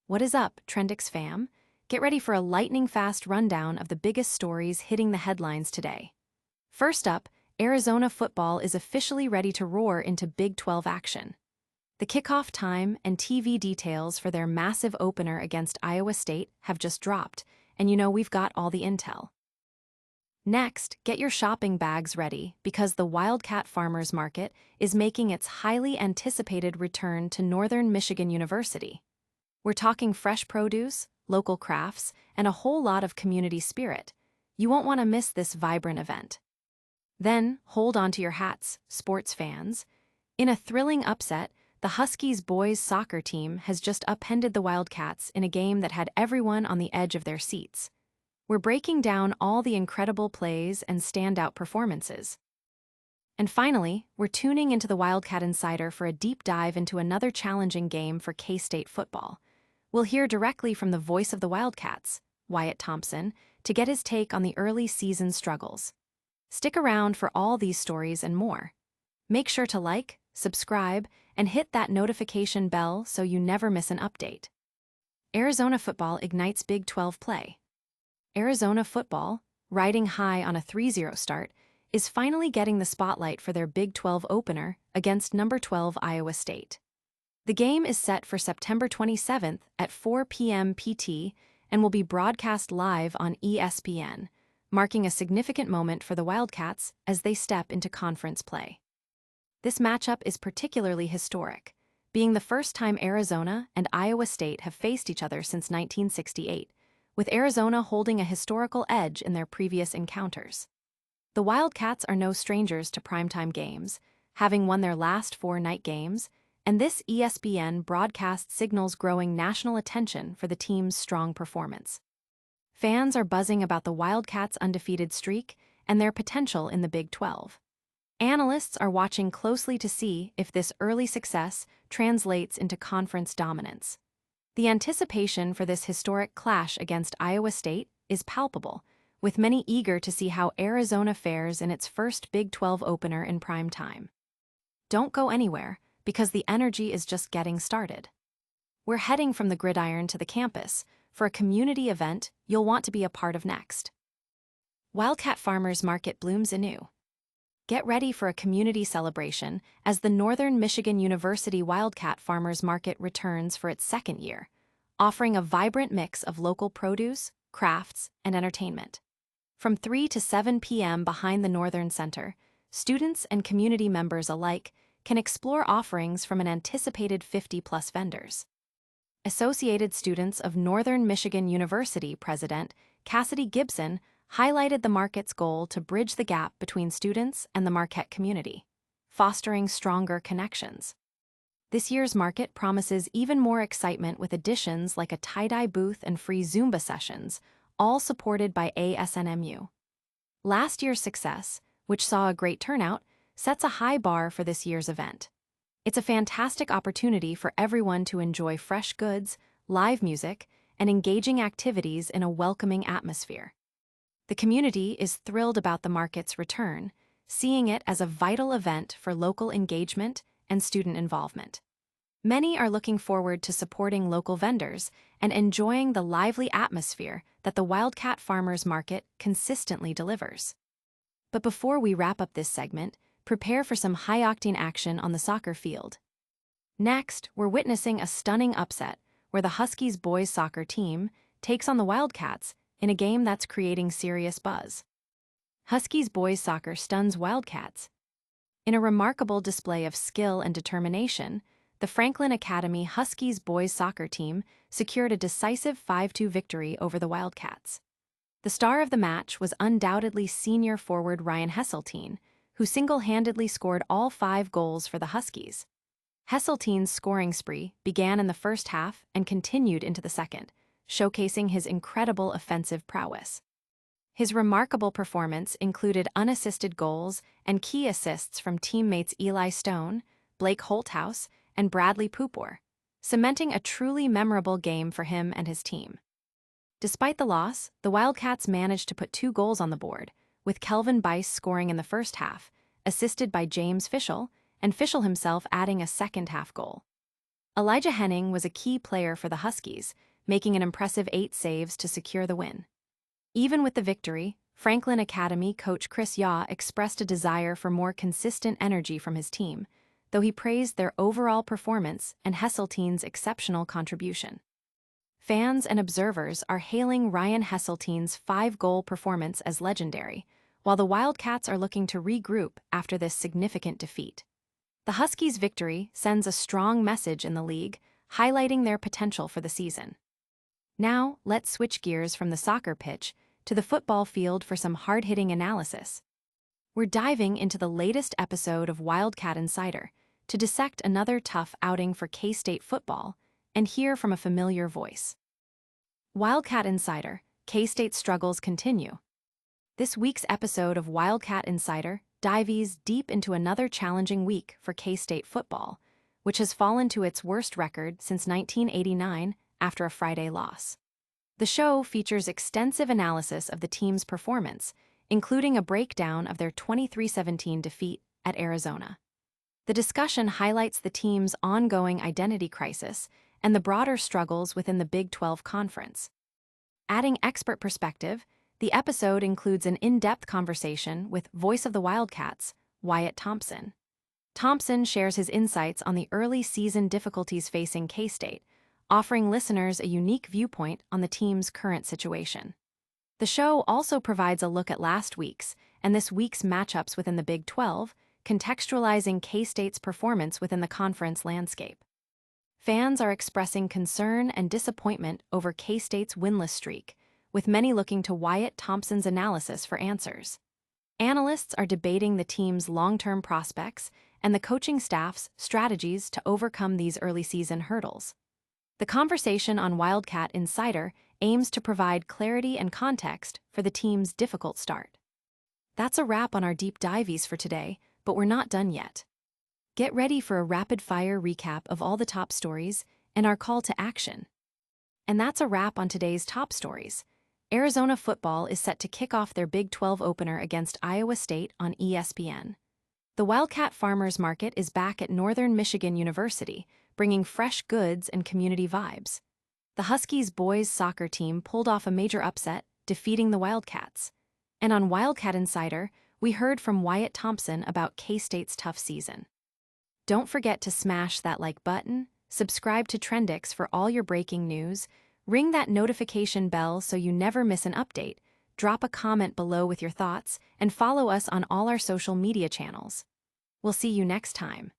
What is up, Trendix fam? Get ready for a lightning-fast rundown of the biggest stories hitting the headlines today. First up, Arizona football is officially ready to roar into Big 12 action. The kickoff time and TV details for their massive opener against Iowa State have just dropped, and we've got all the intel. Next, get your shopping bags ready because the Wildcat Farmers Market is making its highly anticipated return to Northern Michigan University. We're talking fresh produce, local crafts, and a whole lot of community spirit. You won't want to miss this vibrant event. Then, hold on to your hats, sports fans. In a thrilling upset, the Huskies boys soccer team has just upended the Wildcats in a game that had everyone on the edge of their seats. We're breaking down all the incredible plays and standout performances. And finally, we're tuning into the Wildcat Insider for a deep dive into another challenging game for K-State football. We'll hear directly from the voice of the Wildcats, Wyatt Thompson, to get his take on the early season struggles. Stick around for all these stories and more. Make sure to like, subscribe, and hit that notification bell so you never miss an update. Arizona football ignites Big 12 play. Arizona football, riding high on a 3-0 start, is finally getting the spotlight for their Big 12 opener against number 12 Iowa State. The game is set for September 27th at 4 p.m. PT and will be broadcast live on ESPN, marking a significant moment for the Wildcats as they step into conference play. This matchup is particularly historic, being the first time Arizona and Iowa State have faced each other since 1968, with Arizona holding a historical edge in their previous encounters. The Wildcats are no strangers to primetime games, having won their last 4 night games, and this ESPN broadcast signals growing national attention for the team's strong performance. Fans are buzzing about the Wildcats' undefeated streak and their potential in the Big 12. Analysts are watching closely to see if this early success translates into conference dominance. The anticipation for this historic clash against Iowa State is palpable, with many eager to see how Arizona fares in its first Big 12 opener in prime time. Don't go anywhere, because the energy is just getting started. We're heading from the gridiron to the campus for a community event you'll want to be a part of next. Wildcat Farmers Market blooms anew. Get ready for a community celebration as the Northern Michigan University Wildcat Farmers Market returns for its second year, offering a vibrant mix of local produce, crafts, and entertainment. From 3 to 7 p.m. behind the Northern Center, students and community members alike can explore offerings from an anticipated 50-plus vendors. Associated Students of Northern Michigan University President Cassidy Gibson highlighted the market's goal to bridge the gap between students and the Marquette community, fostering stronger connections. This year's market promises even more excitement with additions like a tie-dye booth and free Zumba sessions, all supported by NMU. Last year's success, which saw a great turnout, sets a high bar for this year's event. It's a fantastic opportunity for everyone to enjoy fresh goods, live music, and engaging activities in a welcoming atmosphere. The community is thrilled about the market's return, seeing it as a vital event for local engagement and student involvement. Many are looking forward to supporting local vendors and enjoying the lively atmosphere that the Wildcat Farmers Market consistently delivers. But before we wrap up this segment, prepare for some high-octane action on the soccer field. Next, we're witnessing a stunning upset where the Huskies boys soccer team takes on the Wildcats in a game that's creating serious buzz. Huskies boys soccer stuns Wildcats. In a remarkable display of skill and determination, the Franklin Academy Huskies boys soccer team secured a decisive 5-2 victory over the Wildcats. The star of the match was undoubtedly senior forward Ryan Hesseltine, who single-handedly scored all 5 goals for the Huskies. Hesseltine's scoring spree began in the first half and continued into the second, showcasing his incredible offensive prowess. His remarkable performance included unassisted goals and key assists from teammates Eli Stone, Blake Holthouse, and Bradley Pupor, cementing a truly memorable game for him and his team. Despite the loss, the Wildcats managed to put 2 goals on the board, with Kelvin Bice scoring in the first half, assisted by James Fischel, and Fischel himself adding a second-half goal. Elijah Henning was a key player for the Huskies, making an impressive 8 saves to secure the win. Even with the victory, Franklin Academy coach Chris Yaw expressed a desire for more consistent energy from his team, though he praised their overall performance and Hesseltine's exceptional contribution. Fans and observers are hailing Ryan Hesseltine's 5-goal performance as legendary, while the Wildcats are looking to regroup after this significant defeat. The Huskies' victory sends a strong message in the league, highlighting their potential for the season. Now, let's switch gears from the soccer pitch to the football field for some hard-hitting analysis. We're diving into the latest episode of Wildcat Insider to dissect another tough outing for K-State football and hear from a familiar voice. Wildcat Insider, K-State's struggles continue. This week's episode of Wildcat Insider dives deep into another challenging week for K-State football, which has fallen to its worst record since 1989 after a Friday loss. The show features extensive analysis of the team's performance, including a breakdown of their 23-17 defeat at Arizona. The discussion highlights the team's ongoing identity crisis and the broader struggles within the Big 12 Conference. Adding expert perspective, the episode includes an in-depth conversation with voice of the Wildcats, Wyatt Thompson. Thompson shares his insights on the early season difficulties facing K-State, offering listeners a unique viewpoint on the team's current situation. The show also provides a look at last week's and this week's matchups within the Big 12, contextualizing K-State's performance within the conference landscape. Fans are expressing concern and disappointment over K-State's winless streak, with many looking to Wyatt Thompson's analysis for answers. Analysts are debating the team's long-term prospects and the coaching staff's strategies to overcome these early season hurdles. The conversation on Wildcat Insider aims to provide clarity and context for the team's difficult start. That's a wrap on our deep dives for today, but we're not done yet. Get ready for a rapid-fire recap of all the top stories and our call to action. And that's a wrap on today's top stories. Arizona football is set to kick off their Big 12 opener against Iowa State on ESPN. The Wildcat Farmers Market is back at Northern Michigan University, bringing fresh goods and community vibes. The Huskies boys soccer team pulled off a major upset, defeating the Wildcats. And on Wildcat Insider, we heard from Wyatt Thompson about K-State's tough season. Don't forget to smash that like button, subscribe to Trendix for all your breaking news, ring that notification bell so you never miss an update, drop a comment below with your thoughts, and follow us on all our social media channels. We'll see you next time.